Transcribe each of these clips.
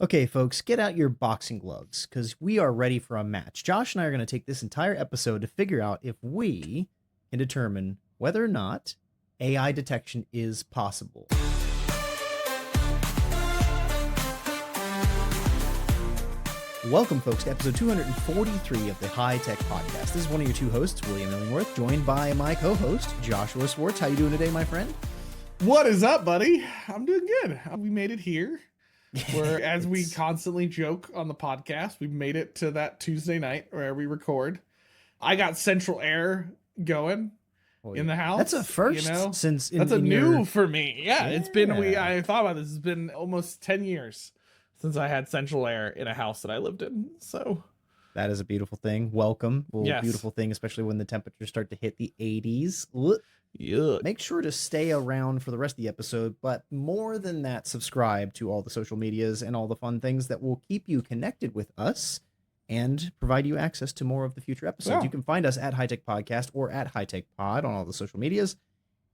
Okay, folks, get out your boxing gloves because we are ready for a match. Josh and I are going to take this entire episode to figure out if we can determine whether or not AI detection is possible. Welcome, folks, to episode 243 of the HiTech podcast. This is one of your two hosts, William Illingworth, joined by my co-host, Joshua Swartz. How you doing today, my friend? What is up, buddy? I'm doing good. We made it here. As we constantly joke on the podcast, we made it to that Tuesday night where we record. I got central air going in the house. That's a first, since that's new for me. Yeah, it's been. I thought about this. It's been almost 10 years since I had central air in a house that I lived in. So that is a beautiful thing. Welcome. Yes. Beautiful thing, especially when the temperatures start to hit the 80s. Yuck. Make sure to stay around for the rest of the episode, but more than that, subscribe to all the social medias and all the fun things that will keep you connected with us and provide you access to more of the future episodes. Yeah. You can find us at HiTech Podcast or at HiTech Pod on all the social medias,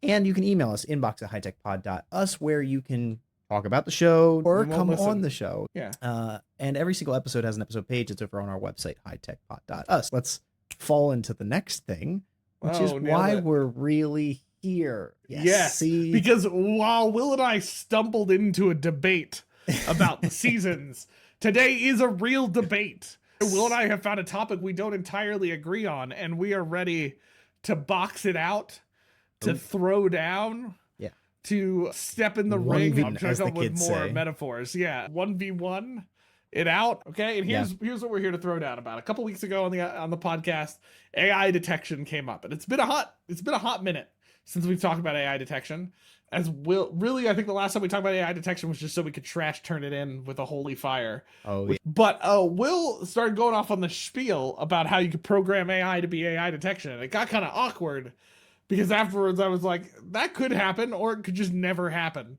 and you can email us inbox@hitechpod.us where you can talk about the show or come on the show. Yeah. And every single episode has an episode page. It's over on our website, hitechpod.us. Let's fall into the next thing, which is why we're really here. Yes. See? Because while Will and I stumbled into a debate about the seasons, today is a real debate. Will and I have found a topic we don't entirely agree on, and we are ready to box it out, to throw down, to step in the ring. I'm trying to come up with more metaphors. Yeah, 1v1 it out. Okay, and here's what we're here to throw down about. A couple weeks ago on the podcast, AI detection came up, and it's been a hot minute since we've talked about AI detection. I think the last time we talked about AI detection was just so we could trash Turnitin with a holy fire. Oh, yeah. But Will started going off on the spiel about how you could program AI to be AI detection, and it got kind of awkward because afterwards I was like, that could happen, or it could just never happen.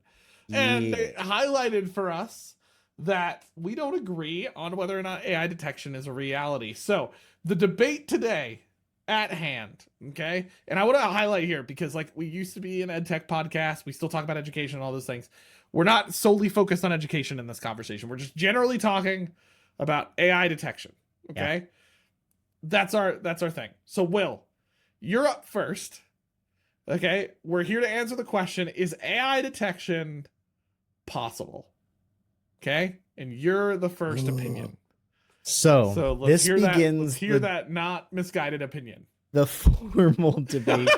And it highlighted for us that we don't agree on whether or not AI detection is a reality. So the debate today at hand, okay? And I want to highlight here because we used to be an EdTech podcast. We still talk about education and all those things. We're not solely focused on education in this conversation. We're just generally talking about AI detection, okay? Yeah. That's our thing. So Will, you're up first. Okay? We're here to answer the question, is AI detection possible? Okay, and you're the first opinion. So let's hear that not misguided opinion. The formal debate.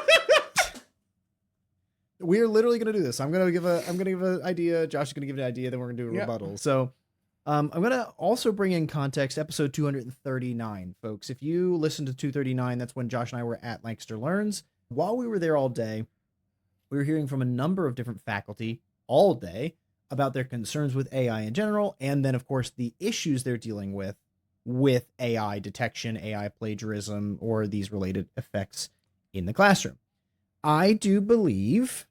We're literally going to do this. I'm going to give an idea. Josh is going to give an idea. Then we're going to do a rebuttal. So I'm going to also bring in context. Episode 239, folks. If you listen to 239, that's when Josh and I were at Lancaster Learns. While we were there all day, we were hearing from a number of different faculty all day about their concerns with AI in general, and then, of course, the issues they're dealing with AI detection, AI plagiarism, or these related effects in the classroom. I do believe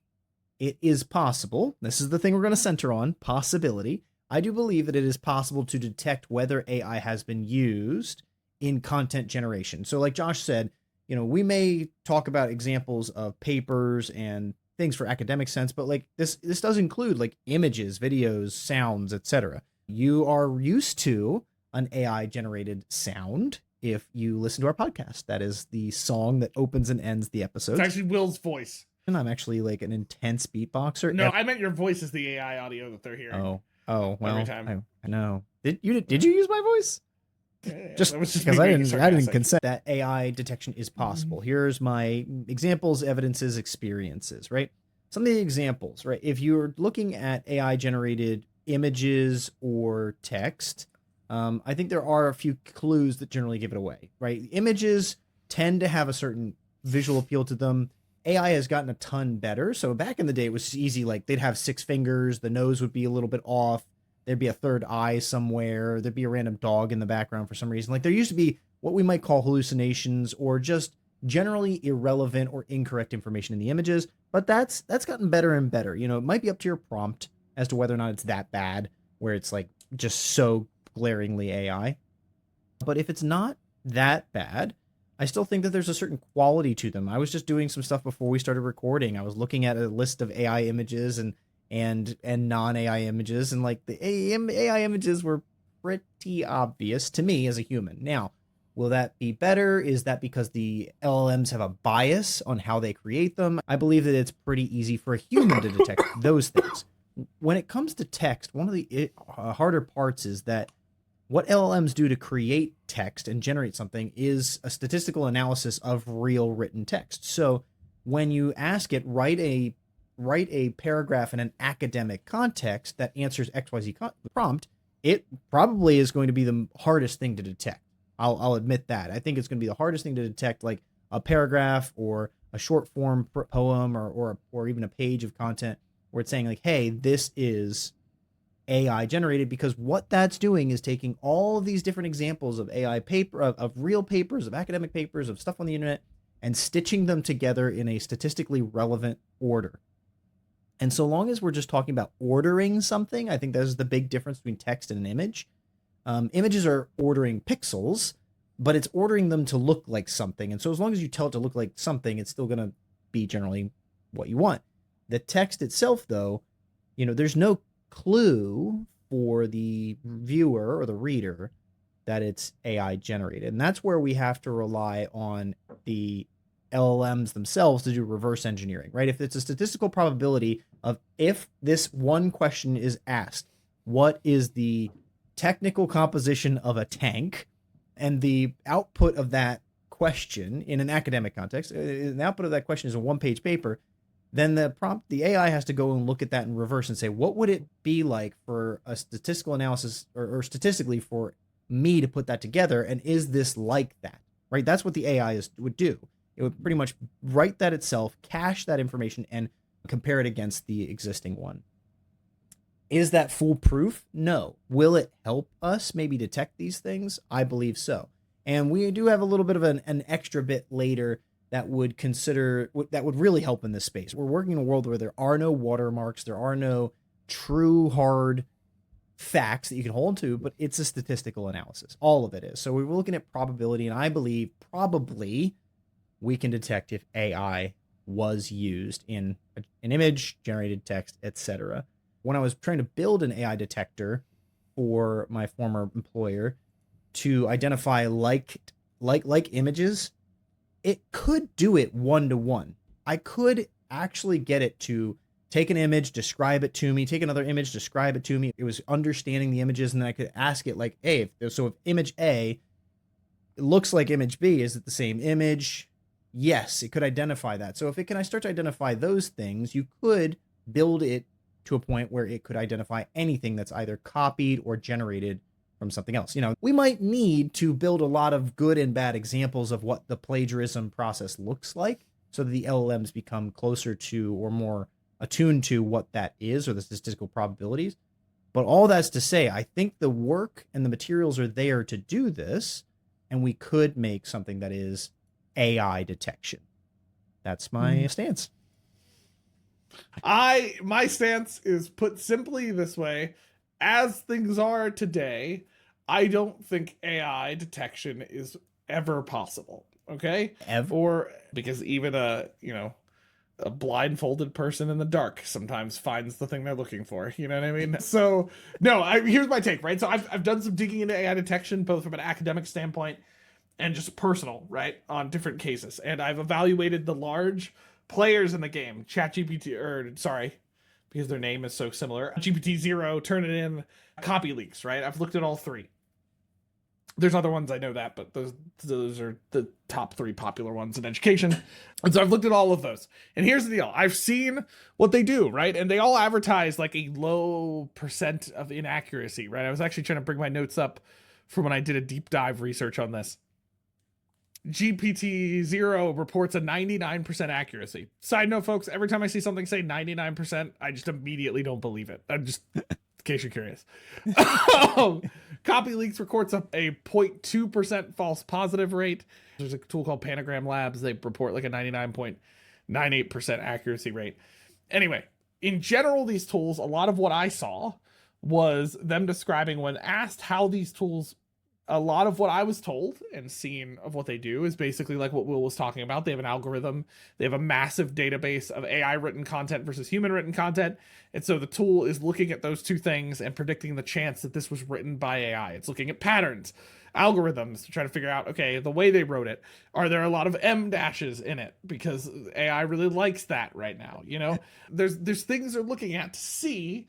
it is possible. This is the thing we're going to center on, possibility. I do believe that it is possible to detect whether AI has been used in content generation. So like Josh said, we may talk about examples of papers and things for academic sense, but this does include images, videos, sounds, etc. You are used to an AI generated sound if you listen to our podcast. That is the song that opens and ends the episode. It's actually Will's voice. And I'm actually an intense beatboxer. No, I meant your voice is the AI audio that they're hearing. Oh, well, every time. I know. Did you use my voice? Just because I didn't consent. That AI detection is possible. Mm-hmm. Here's my examples, evidences, experiences, right? Some of the examples, right? If you're looking at AI generated images or text, I think there are a few clues that generally give it away, right? Images tend to have a certain visual appeal to them. AI has gotten a ton better. So back in the day, it was easy. They'd have 6 fingers. The nose would be a little bit off. There'd be a third eye somewhere. There'd be a random dog in the background for some reason. There used to be what we might call hallucinations or just generally irrelevant or incorrect information in the images. But that's gotten better and better. It might be up to your prompt as to whether or not it's that bad, where it's just so glaringly AI. But if it's not that bad, I still think that there's a certain quality to them. I was just doing some stuff before we started recording. I was looking at a list of AI images, and and non-AI images, and like the AI images were pretty obvious to me as a human. Now, will that be better? Is that because the LLMs have a bias on how they create them? I believe that it's pretty easy for a human to detect those things. When it comes to text, one of the harder parts is that what LLMs do to create text and generate something is a statistical analysis of real written text. So when you ask it, write a paragraph in an academic context that answers XYZ prompt, it probably is going to be the hardest thing to detect. I'll admit that. I think it's going to be the hardest thing to detect, like a paragraph or a short form poem or even a page of content where it's saying like, hey, this is AI generated, because what that's doing is taking all of these different examples of AI paper, of real papers, of academic papers, of stuff on the internet, and stitching them together in a statistically relevant order. And so long as we're just talking about ordering something, I think that's the big difference between text and an image. Images are ordering pixels, but it's ordering them to look like something. And so as long as you tell it to look like something, it's still going to be generally what you want. The text itself, though, there's no clue for the viewer or the reader that it's AI generated. And that's where we have to rely on the LLMs themselves to do reverse engineering, right? If it's a statistical probability of, if this one question is asked, what is the technical composition of a tank, and the output of that question in an academic context, the output of that question is a one-page paper, then the AI has to go and look at that in reverse and say, what would it be like for a statistical analysis or statistically for me to put that together? And is this like that, right? That's what the AI would do. It would pretty much write that itself, cache that information, and compare it against the existing one. Is that foolproof? No. Will it help us maybe detect these things? I believe so. And we do have a little bit of an extra bit later that would really help in this space. We're working in a world where there are no watermarks, there are no true hard facts that you can hold to, but it's a statistical analysis. All of it is. So we're looking at probability, and I believe probably we can detect if AI was used in an image, generated text, etc. When I was trying to build an AI detector for my former employer to identify like images, it could do it one-to-one. I could actually get it to take an image, describe it to me, take another image, describe it to me. It was understanding the images, and then I could ask it like, hey, if image A looks like image B, is it the same image? Yes, it could identify that. So if it can start to identify those things, you could build it to a point where it could identify anything that's either copied or generated from something else. We might need to build a lot of good and bad examples of what the plagiarism process looks like so that the LLMs become closer to or more attuned to what that is, or the statistical probabilities. But all that's to say, I think the work and the materials are there to do this, and we could make something that is AI detection. That's my stance. My stance is put simply this way: as things are today, I don't think AI detection is ever possible. Okay? Ever? Or because even a blindfolded person in the dark sometimes finds the thing they're looking for. You know what I mean? So no, here's my take, right? So I've done some digging into AI detection, both from an academic standpoint and just personal, right, on different cases. And I've evaluated the large players in the game, because their name is so similar, GPTZero, Turnitin, CopyLeaks, right? I've looked at all three. There's other ones, I know that, but those are the top three popular ones in education. And so I've looked at all of those. And here's the deal. I've seen what they do, right? And they all advertise like a low % of inaccuracy, right? I was actually trying to bring my notes up from when I did a deep dive research on this. GPTZero reports a 99% accuracy. Side note, folks, every time I see something say 99%, I just immediately don't believe it. I'm just, in case you're curious. CopyLeaks records a 0.2% false positive rate. There's a tool called Panagram Labs. They report like a 99.98% accuracy rate. Anyway, in general, these tools, a lot of what I saw was them describing, when asked how these tools a lot of what I was told and seen of what they do is basically like what Will was talking about. They have an algorithm. They have a massive database of AI written content versus human written content. And so the tool is looking at those two things and predicting the chance that this was written by AI. It's looking at patterns, algorithms to try to figure out, okay, the way they wrote it, are there a lot of M dashes in it? Because AI really likes that right now. You know, there's things they're looking at to see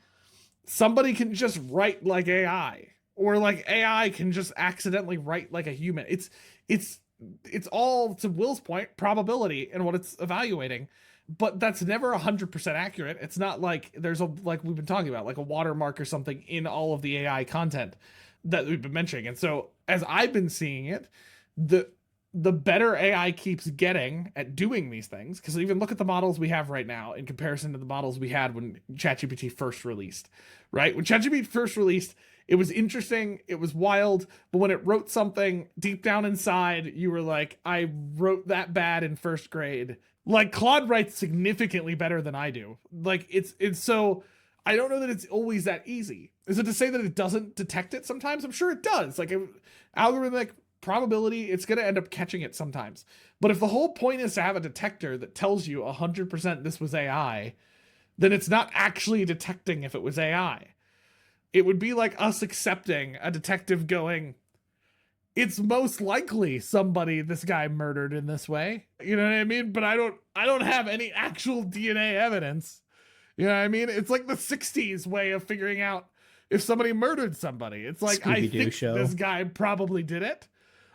somebody can just write like AI, or like AI can just accidentally write like a human. It's all, to Will's point, probability and what it's evaluating, but that's never 100% accurate. It's not like there's a, like we've been talking about, like a watermark or something in all of the AI content that we've been mentioning. And so as I've been seeing it, the better AI keeps getting at doing these things, because even look at the models we have right now in comparison to the models we had when ChatGPT first released, right? When ChatGPT first released, it was interesting, it was wild, but when it wrote something deep down inside, you were like, I wrote that bad in first grade. Like Claude writes significantly better than I do. Like it's so, I don't know that it's always that easy. Is it to say that it doesn't detect it sometimes? I'm sure it does. Like algorithmic probability, it's going to end up catching it sometimes. But if the whole point is to have a detector that tells you 100% this was AI, then it's not actually detecting if it was AI. It would be like us accepting a detective going, it's most likely somebody this guy murdered in this way. You know what I mean? But I don't have any actual DNA evidence. You know what I mean? It's like the 60s way of figuring out if somebody murdered somebody. It's like, I think this guy probably did it.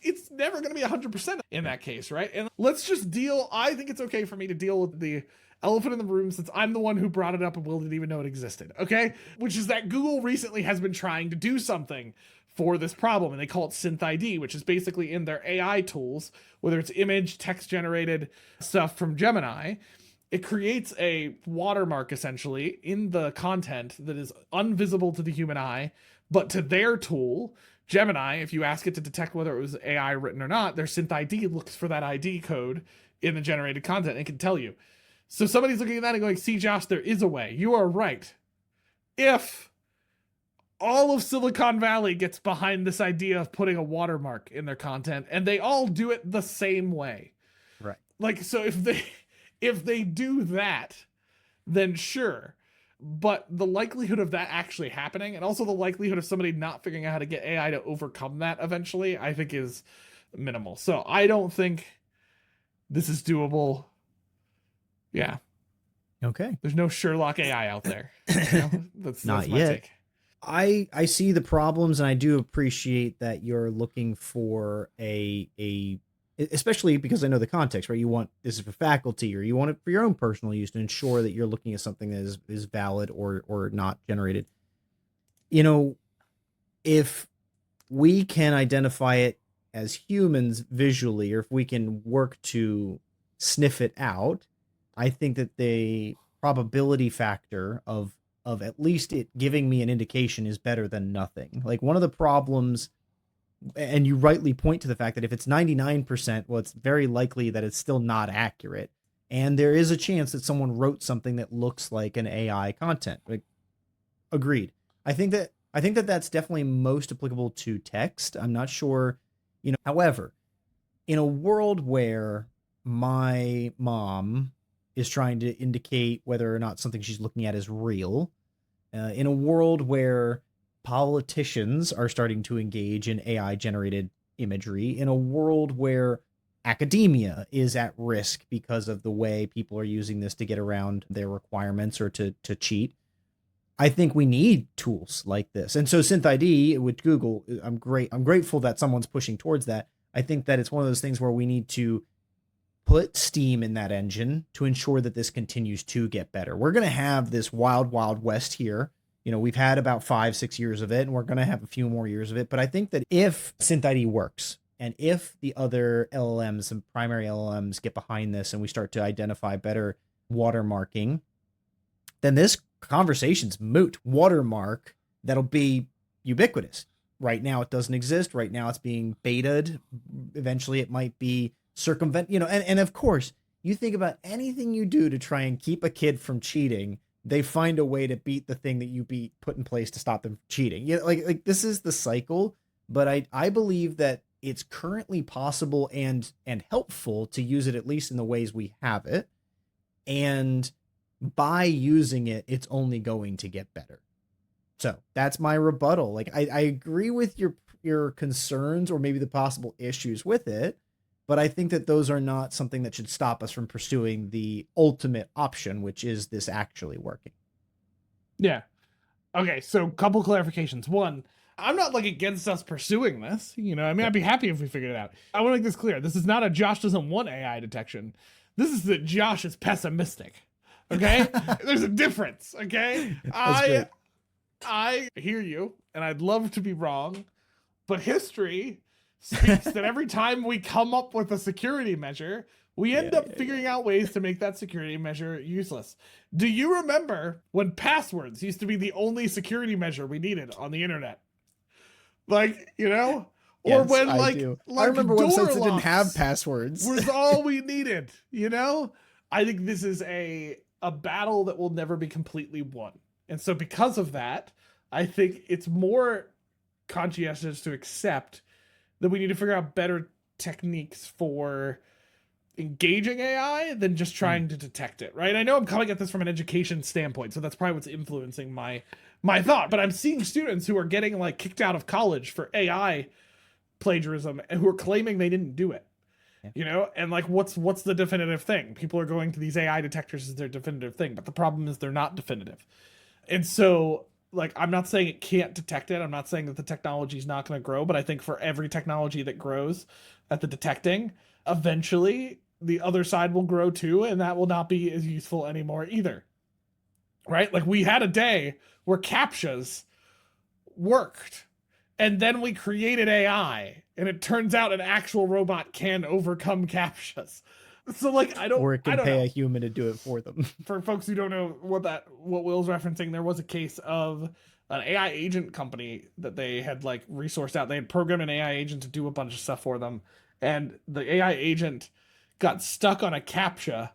It's never going to be 100% in that case, right? And let's just deal, I think it's okay for me to deal with the elephant in the room, since I'm the one who brought it up and Will didn't even know it existed, okay? Which is that Google recently has been trying to do something for this problem, and they call it SynthID, which is basically in their AI tools, whether it's image, text-generated stuff from Gemini. It creates a watermark, essentially, in the content that is invisible to the human eye, but to their tool, Gemini, if you ask it to detect whether it was AI written or not, their SynthID looks for that ID code in the generated content and can tell you. So somebody's looking at that and going, see, Josh, there is a way. You are right. If all of Silicon Valley gets behind this idea of putting a watermark in their content, and they all do it the same way. Right. Like, so if they do that, then sure. But the likelihood of that actually happening, and also the likelihood of somebody not figuring out how to get AI to overcome that eventually, I think is minimal. So I don't think this is doable. Yeah. Okay. There's no Sherlock AI out there. You know? That's Not my yet. take. I see the problems, and I do appreciate that you're looking for a especially because I know the context, right? You want this is for faculty, or you want it for your own personal use to ensure that you're looking at something that is valid or not generated. You know, if we can identify it as humans visually, or if we can work to sniff it out, I think that the probability factor of at least it giving me an indication is better than nothing. Like one of the problems, and you rightly point to the fact that if it's 99%, well, it's very likely that it's still not accurate. And there is a chance that someone wrote something that looks like an AI content. Like, agreed. I think that that's definitely most applicable to text. I'm not sure, you know, however, in a world where my mom is trying to indicate whether or not something she's looking at is real, in a world where politicians are starting to engage in AI generated imagery, in a world where academia is at risk because of the way people are using this to get around their requirements or to cheat, I think we need tools like this. And so SynthID with Google, I'm grateful that someone's pushing towards that. I think that it's one of those things where we need to put steam in that engine to ensure that this continues to get better. We're going to have this wild, wild west here. You know, we've had about 5-6 years of it, and we're going to have a few more years of it. But I think that if SynthID works, and if the other LLMs and primary LLMs get behind this and we start to identify better watermarking, then this conversation's moot. Watermark, that'll be ubiquitous. Right now it doesn't exist. Right now it's being betaed. Eventually it might be circumvent, you know, and of course, you think about anything you do to try and keep a kid from cheating, they find a way to beat the thing that you put in place to stop them from cheating. You know, like this is the cycle. but I believe that it's currently possible and helpful to use it, at least in the ways we have it. And by using it, it's only going to get better. So that's my rebuttal. Like, I agree with your concerns or maybe the possible issues with it, but I think that those are not something that should stop us from pursuing the ultimate option, which is this actually working. Yeah. Okay, so couple clarifications. One, I'm not like against us pursuing this. You know, I mean, I'd be happy if we figured it out. I want to make this clear. This is not a Josh doesn't want AI detection. This is that Josh is pessimistic. Okay? There's a difference, okay? I hear you, and I'd love to be wrong, but history speaks that every time we come up with a security measure, we end up figuring out ways to make that security measure useless. Do you remember when passwords used to be the only security measure we needed on the internet? Like, you know? Or Yes, when I remember websites that didn't have passwords. Was all we needed, you know? I think this is a battle that will never be completely won. And so because of that, I think it's more conscientious to accept that we need to figure out better techniques for engaging AI than just trying to detect it, right? I know I'm coming at this from an education standpoint, so that's probably what's influencing my thought, but I'm seeing students who are getting like kicked out of college for AI plagiarism and who are claiming they didn't do it. You know, and like what's the definitive thing? People are going to these AI detectors as their definitive thing, but the problem is they're not definitive. And so, like, I'm not saying it can't detect it. I'm not saying that the technology is not going to grow, but I think for every technology that grows at the detecting, eventually the other side will grow too, and that will not be as useful anymore either. Right? Like, we had a day where CAPTCHAs worked, and then we created AI, and it turns out an actual robot can overcome CAPTCHAs. So like, or it can pay a human to do it for them. For folks who don't know what Will's referencing, there was a case of an AI agent company that they had like resourced out. They had programmed an AI agent to do a bunch of stuff for them, and the AI agent got stuck on a CAPTCHA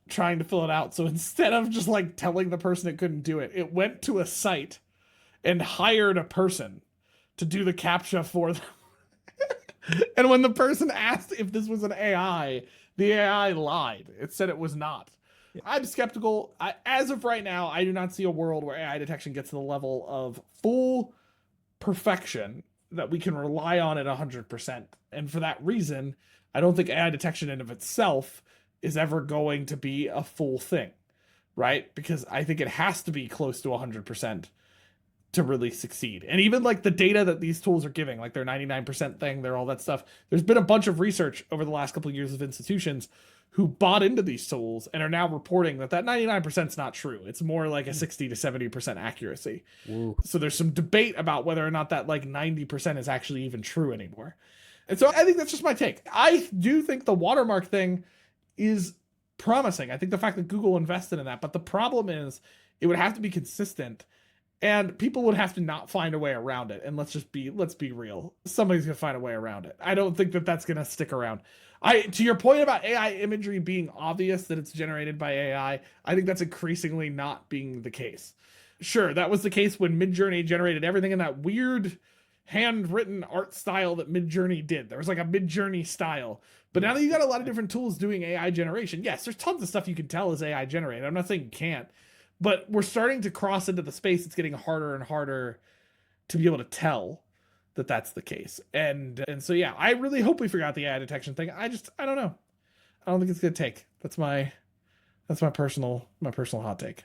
trying to fill it out. So instead of just like telling the person it couldn't do it, it went to a site and hired a person to do the CAPTCHA for them. And when the person asked if this was an AI, the AI lied. It said it was not. Yeah. I'm skeptical. As of right now, I do not see a world where AI detection gets to the level of full perfection that we can rely on at 100%. And for that reason, I don't think AI detection in of itself is ever going to be a full thing, right? Because I think it has to be close to 100% to really succeed. And even like the data that these tools are giving, like their 99% thing, they're all that stuff. There's been a bunch of research over the last couple of years of institutions who bought into these tools and are now reporting that 99% is not true. It's more like a 60 to 70% accuracy. Whoa. So there's some debate about whether or not that like 90% is actually even true anymore. And so I think that's just my take. I do think the watermark thing is promising. I think the fact that Google invested in that, but the problem is it would have to be consistent. And people would have to not find a way around it. And let's be real. Somebody's going to find a way around it. I don't think that that's going to stick around. To your point about AI imagery being obvious that it's generated by AI, I think that's increasingly not being the case. Sure, that was the case when Midjourney generated everything in that weird handwritten art style that Midjourney did. There was like a Midjourney style. But now that you got a lot of different tools doing AI generation, yes, there's tons of stuff you can tell is AI generated. I'm not saying you can't. But we're starting to cross into the space. It's getting harder and harder to be able to tell that that's the case. And so, yeah, I really hope we figure out the AI detection thing. I don't know. I don't think it's going to take. That's my personal hot take.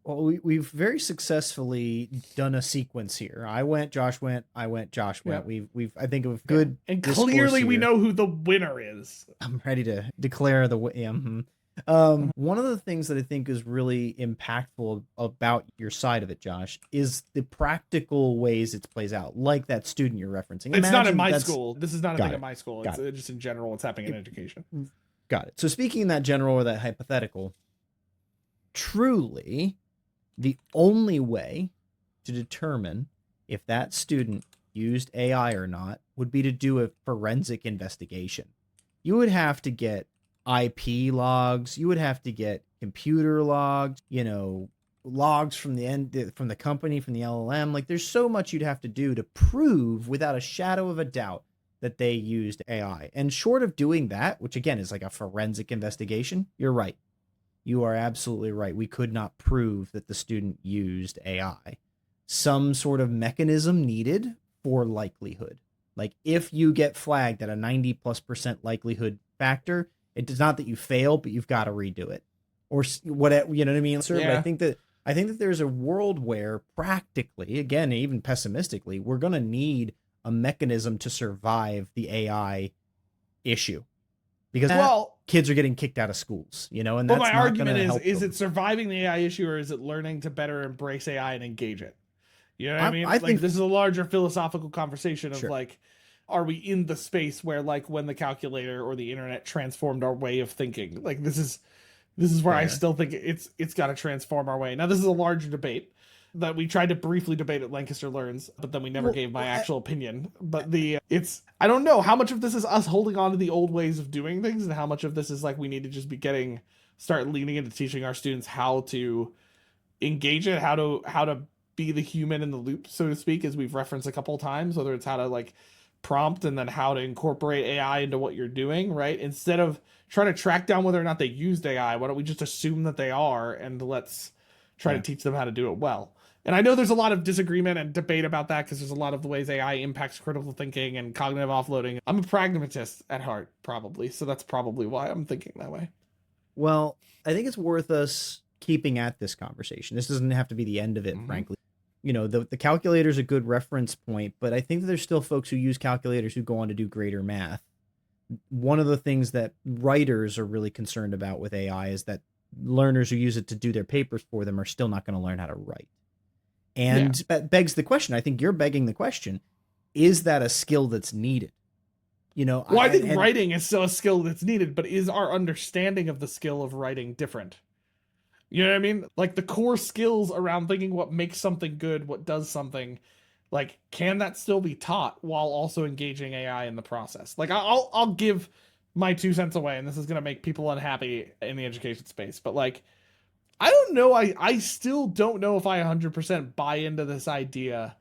Well, we've very successfully done a sequence here. I went, Josh went, I went, Josh went. Yeah. I think of good. And clearly we know who the winner is. I'm ready to declare the winner. One of the things that I think is really impactful about your side of it, Josh, is the practical ways it plays out, like that student you're referencing. It's not in my school. This is not a thing in my school. It's just in general what's happening in education. Got it. So speaking in that general or that hypothetical, truly the only way to determine if that student used AI or not would be to do a forensic investigation. You would have to get IP logs, you would have to get computer logs, logs from from the company, from the LLM. Like there's so much you'd have to do to prove without a shadow of a doubt that they used AI. And short of doing that, which again is like a forensic investigation, you're right. You are absolutely right. We could not prove that the student used AI. Some sort of mechanism needed for likelihood. Like if you get flagged at a 90+% likelihood factor, it does not that you fail, but you've got to redo it or whatever, you know what I mean? Sir, yeah. But I think that there's a world where practically, again, even pessimistically, we're going to need a mechanism to survive the AI issue. Because kids are getting kicked out of schools, you know, and that's my argument is them. It surviving the AI issue, or is it learning to better embrace AI and engage it? You know what I mean? I think this is a larger philosophical conversation of like, are we in the space where like when the calculator or the internet transformed our way of thinking? Like this is where I still think it's got to transform our way. Now this is a larger debate that we tried to briefly debate at Lancaster Learns, but then we never gave my actual opinion. But I don't know how much of this is us holding on to the old ways of doing things and how much of this is like we need to just be start leaning into teaching our students how to engage it, how to be the human in the loop, so to speak, as we've referenced a couple of times, whether it's how to like prompt and then how to incorporate AI into what you're doing, right? Instead of trying to track down whether or not they used AI, why don't we just assume that they are and let's try to teach them how to do it well. And I know there's a lot of disagreement and debate about that because there's a lot of the ways AI impacts critical thinking and cognitive offloading. I'm a pragmatist at heart, probably. So that's probably why I'm thinking that way. Well, I think it's worth us keeping at this conversation. This doesn't have to be the end of it, frankly. You know, the calculator is a good reference point, but I think that there's still folks who use calculators who go on to do greater math. One of the things that writers are really concerned about with AI is that learners who use it to do their papers for them are still not going to learn how to write. And that begs the question. I think you're begging the question, is that a skill that's needed? You know, well, I think writing is still a skill that's needed, but is our understanding of the skill of writing different? You know what I mean? Like the core skills around thinking what makes something good, what does something, like, can that still be taught while also engaging AI in the process? Like I'll give my 2 cents away, and this is going to make people unhappy in the education space, but like, I don't know. I still don't know if I 100% buy into this idea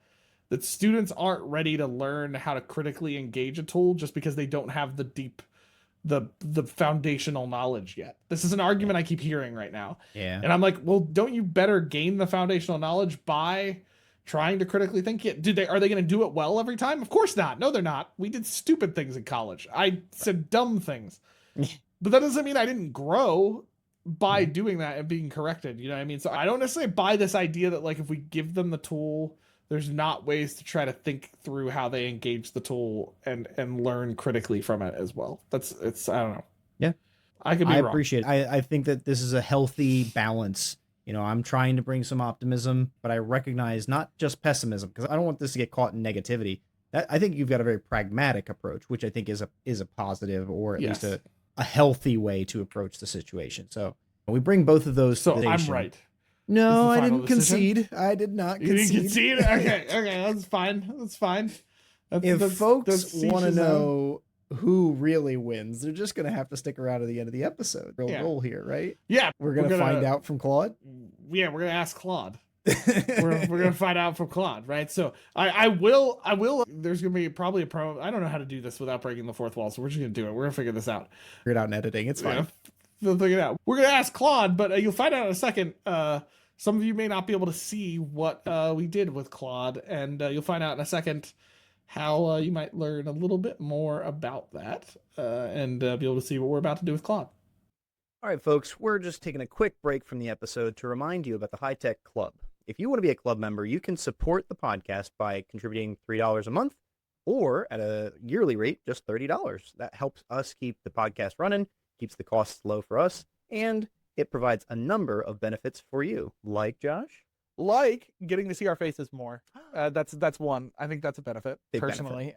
that students aren't ready to learn how to critically engage a tool just because they don't have the foundational knowledge yet. This is an argument I keep hearing right now. Yeah. And I'm like, well, don't you better gain the foundational knowledge by trying to critically think it? Are they going to do it well every time? Of course not. No, they're not. We did stupid things in college. I said dumb things. But that doesn't mean I didn't grow by doing that and being corrected. You know what I mean? So I don't necessarily buy this idea that like if we give them the tool, there's not ways to try to think through how they engage the tool and learn critically from it as well. I don't know. Yeah. I could be wrong. Appreciate it. I think that this is a healthy balance. You know, I'm trying to bring some optimism, but I recognize not just pessimism, because I don't want this to get caught in negativity. I think you've got a very pragmatic approach, which I think is a positive, or at least a healthy way to approach the situation. So we bring both of those. So I'm right. No, I didn't concede. I did not concede. You didn't concede? Okay, that's fine. That's fine. If folks want to know who really wins, they're just going to have to stick around to the end of the episode. Real goal here, right? Yeah. We're going to find out from Claude. Yeah, we're going to ask Claude. we're going to find out from Claude, right? So I will, there's going to be probably a promo. I don't know how to do this without breaking the fourth wall, so we're just going to do it. We're going to figure this out. Figure it out in editing. It's fine. We'll figure it out. We're going to ask Claude, but you'll find out in a second. Some of you may not be able to see what we did with Claude, and you'll find out in a second how you might learn a little bit more about that and be able to see what we're about to do with Claude. All right, folks, we're just taking a quick break from the episode to remind you about the HiTech Club. If you want to be a club member, you can support the podcast by contributing $3 a month, or at a yearly rate, just $30. That helps us keep the podcast running, keeps the costs low for us, and it provides a number of benefits for you. Like, Josh? Like getting to see our faces more. That's one. I think that's a benefit, personally.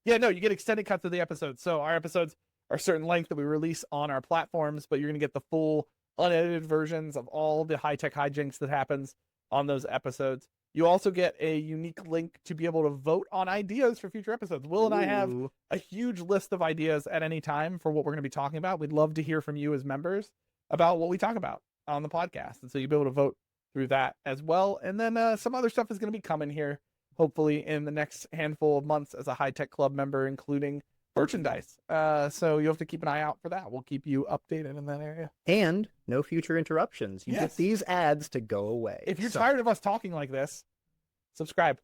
You get extended cuts of the episodes. So our episodes are a certain length that we release on our platforms, but you're going to get the full unedited versions of all the high-tech hijinks that happens on those episodes. You also get a unique link to be able to vote on ideas for future episodes. Will and I have a huge list of ideas at any time for what we're going to be talking about. We'd love to hear from you as members about what we talk about on the podcast. And so you'll be able to vote through that as well. And then some other stuff is going to be coming here, hopefully in the next handful of months as a HiTech Club member, including merchandise. So you have to keep an eye out for that. We'll keep you updated in that area. And no future interruptions. You get these ads to go away. If you're tired of us talking like this, subscribe.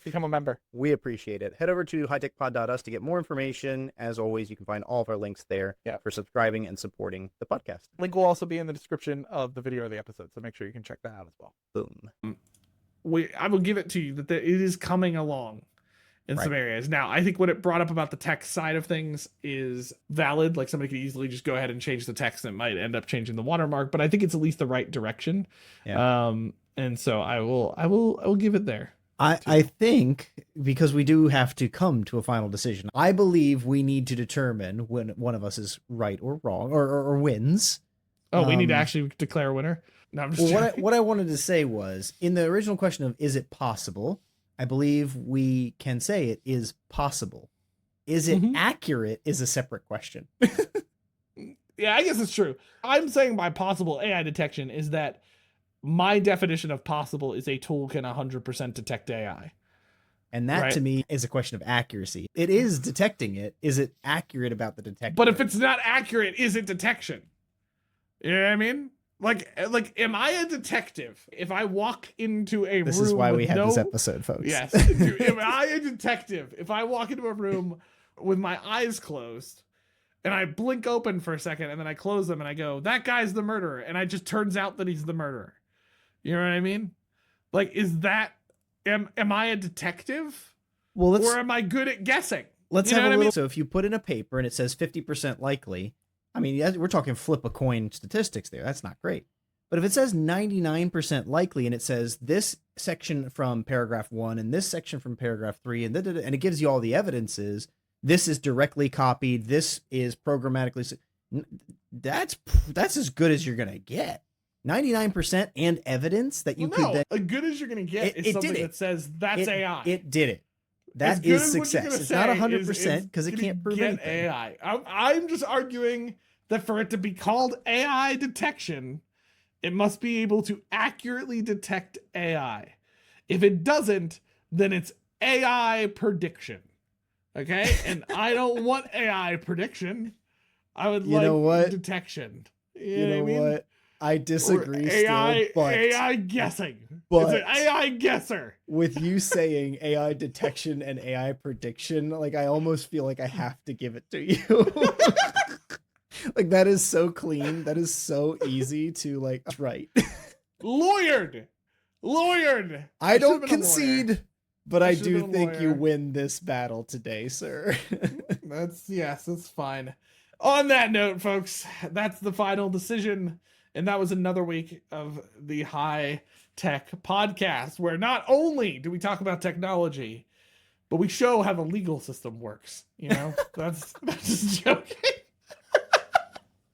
Become a member. We appreciate it. Head over to hitechpod.us to get more information. As always, you can find all of our links there for subscribing and supporting the podcast. Link will also be in the description of the video of the episode, so make sure you can check that out as well. Boom. I will give it to you that it is coming along in some areas. Now, I think what it brought up about the text side of things is valid. Like, somebody could easily just go ahead and change the text and it might end up changing the watermark, but I think it's at least the right direction. Yeah. And so I will give it there. I think, because we do have to come to a final decision, I believe we need to determine when one of us is right or wrong or wins. Oh, we need to actually declare a winner? No, I'm just what I wanted to say was, in the original question of is it possible, I believe we can say it is possible. Is it accurate is a separate question. Yeah, I guess it's true. I'm saying by possible AI detection is that my definition of possible is a tool can 100% detect AI. And that to me is a question of accuracy. It is detecting it. Is it accurate about the detection? But if it's not accurate, is it detection? You know what I mean? Like, am I a detective? If I walk into a room, this is why we have this episode, folks. Yes. Am I a detective? If I walk into a room with my eyes closed and I blink open for a second and then I close them and I go, that guy's the murderer. And it just turns out that he's the murderer. You know what I mean? Like, is that, am I a detective? Well, or am I good at guessing? Let's have a little. So if you put in a paper and it says 50% likely, I mean, we're talking flip a coin statistics there. That's not great. But if it says 99% likely and it says this section from paragraph 1 and this section from paragraph 3 and it gives you all the evidences, this is directly copied, this is programmatically, that's as good as you're going to get. 99% and evidence that you could then... as good as you're going to get is something that says that's AI. It did it. That is success. It's not 100% because it can't prove anything. AI. I'm just arguing that for it to be called AI detection, it must be able to accurately detect AI. If it doesn't, then it's AI prediction. Okay? And I don't want AI prediction. I would like detection. You know what? I disagree AI, still, but AI guessing. It's an AI guesser. With you saying AI detection and AI prediction, like, I almost feel like I have to give it to you. Like, that is so clean. That is so easy to, like, right. Lawyered. I don't concede, but I do think you win this battle today, sir. That's fine. On that note, folks, that's the final decision. And that was another week of the HiTech podcast, where not only do we talk about technology, but we show how the legal system works. You know, that's just joking.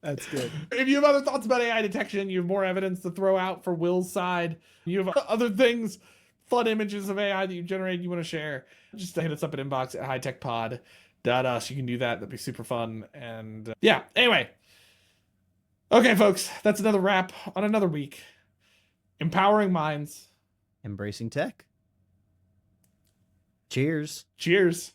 That's good. If you have other thoughts about AI detection, you have more evidence to throw out for Will's side, you have other things, fun images of AI that you generated you want to share, just hit us up at inbox at hitechpod.us. You can do that. That'd be super fun. And anyway. Okay, folks, that's another wrap on another week. Empowering minds. Embracing tech. Cheers. Cheers.